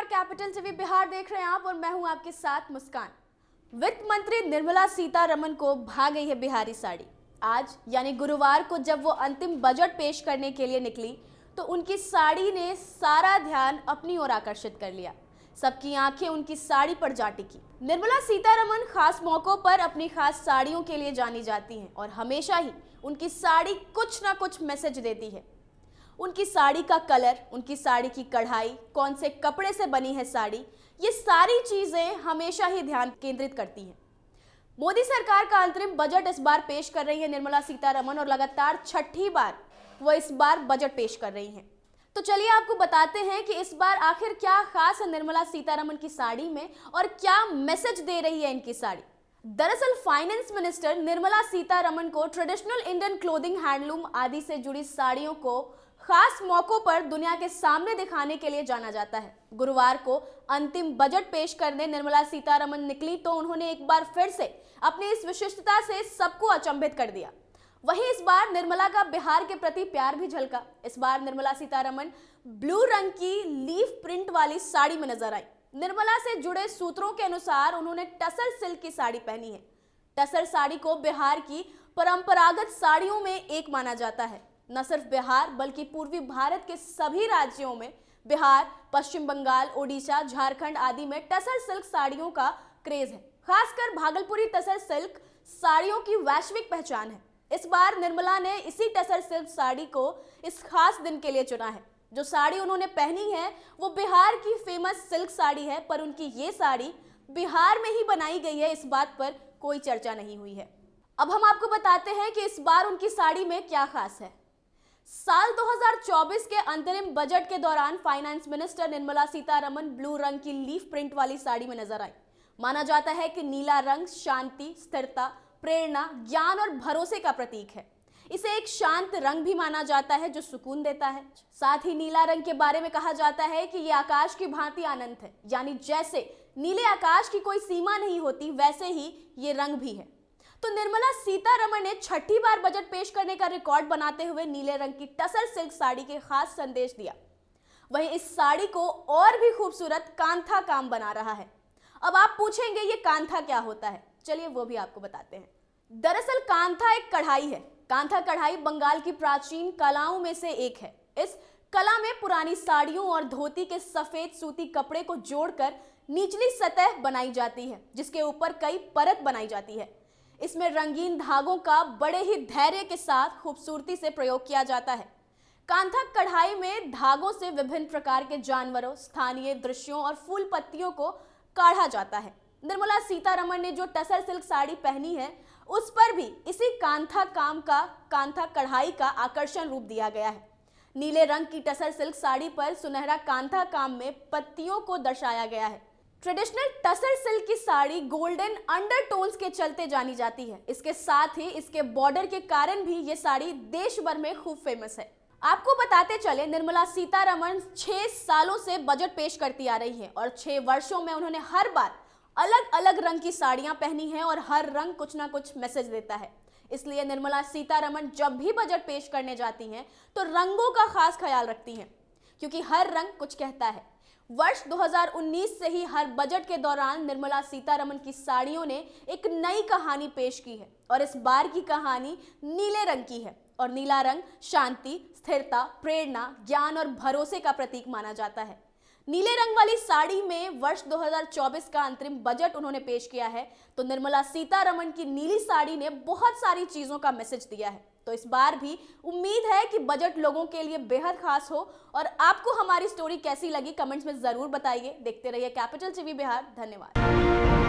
Capital TV Bihar देख रहे हैं आप और मैं हूं आपके साथ मुस्कान। वित्त मंत्री निर्मला सीतारमण को भा गई है बिहारी साड़ी। आज यानी गुरुवार को जब वो अंतिम बजट पेश करने के लिए निकली तो उनकी साड़ी ने सारा ध्यान अपनी ओर आकर्षित कर लिया। सबकी आंखें उनकी साड़ी पर जा टिकी। निर्मला सीतारमण खास मौकों पर अपनी खास साड़ियों के लिए जानी जाती हैं और हमेशा ही उनकी साड़ी कुछ ना कुछ मैसेज देती है। उनकी साड़ी का कलर, उनकी साड़ी की कढ़ाई, कौन से कपड़े से बनी है साड़ी, ये सारी चीजें हमेशा ही ध्यान केंद्रित करती हैं। मोदी सरकार का अंतरिम बजट इस बार पेश कर रही है निर्मला सीतारमण और लगातार छठी बार वो इस बार बजट पेश कर रही हैं। तो चलिए आपको बताते हैं कि इस बार आखिर क्या खास है निर्मला सीतारमण की साड़ी में और क्या मैसेज दे रही है इनकी साड़ी। दरअसल फाइनेंस मिनिस्टर निर्मला सीतारमण को ट्रेडिशनल इंडियन क्लोथिंग, हैंडलूम आदि से जुड़ी साड़ियों को खास मौकों पर दुनिया के सामने दिखाने के लिए जाना जाता है। गुरुवार को अंतिम बजट पेश करने निर्मला सीतारमण निकली तो उन्होंने एक बार फिर से अपनी इस विशिष्टता से सबको अचंभित कर दिया। वहीं इस बार निर्मला का बिहार के प्रति प्यार भी झलका। इस बार निर्मला सीतारमण ब्लू रंग की लीफ प्रिंट वाली साड़ी में नजर आई। निर्मला से जुड़े सूत्रों के अनुसार उन्होंने टसर सिल्क की साड़ी पहनी है। टसर साड़ी को बिहार की परंपरागत साड़ियों में एक माना जाता है। न सिर्फ बिहार बल्कि पूर्वी भारत के सभी राज्यों में, बिहार, पश्चिम बंगाल, ओडिशा, झारखंड आदि में टसर सिल्क साड़ियों का क्रेज है। खासकर भागलपुरी टसर सिल्क साड़ियों की वैश्विक पहचान है। इस बार निर्मला ने इसी टसर सिल्क साड़ी को इस खास दिन के लिए चुना है। जो साड़ी उन्होंने पहनी है वो बिहार की फेमस सिल्क साड़ी है, पर उनकी ये साड़ी बिहार में ही बनाई गई है, इस बात पर कोई चर्चा नहीं हुई है। अब हम आपको बताते हैं कि इस बार उनकी साड़ी में क्या खास है। साल 2024 के अंतरिम बजट के दौरान finance minister Nirmala Sitharaman blue रंग की लीफ प्रिंट वाली साड़ी में नजर आई। माना जाता है कि नीला रंग शांति, स्थिरता, प्रेरणा, ज्ञान और भरोसे का प्रतीक है। इसे एक शांत रंग भी माना जाता है जो सुकून देता है। साथ ही नीला रंग के बारे में कहा जाता है कि ये आकाश की भांति अनंत है, यानी जैसे नीले आकाश की कोई सीमा नहीं होती वैसे ही ये रंग भी है। तो निर्मला सीतारमण ने छठी बार बजट पेश करने का रिकॉर्ड बनाते हुए नीले रंग की टसर सिल्क साड़ी के खास संदेश दिया। वहीं इस साड़ी को और भी खूबसूरत कांथा काम बना रहा है। अब आप पूछेंगे ये कांथा क्या होता है, चलिए वो भी आपको बताते हैं। दरअसल कांथा एक कढ़ाई है। कांथा कढ़ाई बंगाल की प्राचीन कलाओं में से एक है। इस कला में पुरानी साड़ियों और धोती के सफेद सूती कपड़े को जोड़कर निचली सतह बनाई जाती है, जिसके ऊपर कई परत बनाई जाती है। इसमें रंगीन धागों का बड़े ही धैर्य के साथ खूबसूरती से प्रयोग किया जाता है। कांथा कढ़ाई में धागों से विभिन्न प्रकार के जानवरों, स्थानीय दृश्यों और फूल पत्तियों को काढ़ा जाता है। निर्मला सीतारमण ने जो टसर सिल्क साड़ी पहनी है उस पर भी इसी कांथा कढ़ाई का आकर्षण रूप दिया गया है। नीले रंग की टसर सिल्क साड़ी पर सुनहरा कांथा काम में पत्तियों को दर्शाया गया है। ट्रेडिशनल टसर सिल्क की साड़ी गोल्डन अंडरटोन्स के चलते जानी जाती है। इसके साथ ही इसके बॉर्डर के कारण भी ये साड़ी देश भर में खूब फेमस है। आपको बताते चले निर्मला सीतारमण 6 सालों से बजट पेश करती आ रही है और 6 वर्षों में उन्होंने हर बार अलग अलग रंग की साड़ियां पहनी हैं और हर रंग कुछ ना कुछ मैसेज देता है। इसलिए निर्मला सीतारमण जब भी बजट पेश करने जाती हैं तो रंगों का खास ख्याल रखती हैं, क्योंकि हर रंग कुछ कहता है। वर्ष 2019 से ही हर बजट के दौरान निर्मला सीतारमण की साड़ियों ने एक नई कहानी पेश की है और इस बार की कहानी नीले रंग की है और नीला रंग शांति, स्थिरता, प्रेरणा, ज्ञान और भरोसे का प्रतीक माना जाता है। नीले रंग वाली साड़ी में वर्ष 2024 का अंतरिम बजट उन्होंने पेश किया है, तो निर्मला सीतारमण की नीली साड़ी ने बहुत सारी चीजों का मैसेज दिया है। तो इस बार भी उम्मीद है कि बजट लोगों के लिए बेहद खास हो। और आपको हमारी स्टोरी कैसी लगी कमेंट्स में जरूर बताइए। देखते रहिए कैपिटल टीवी बिहार। धन्यवाद।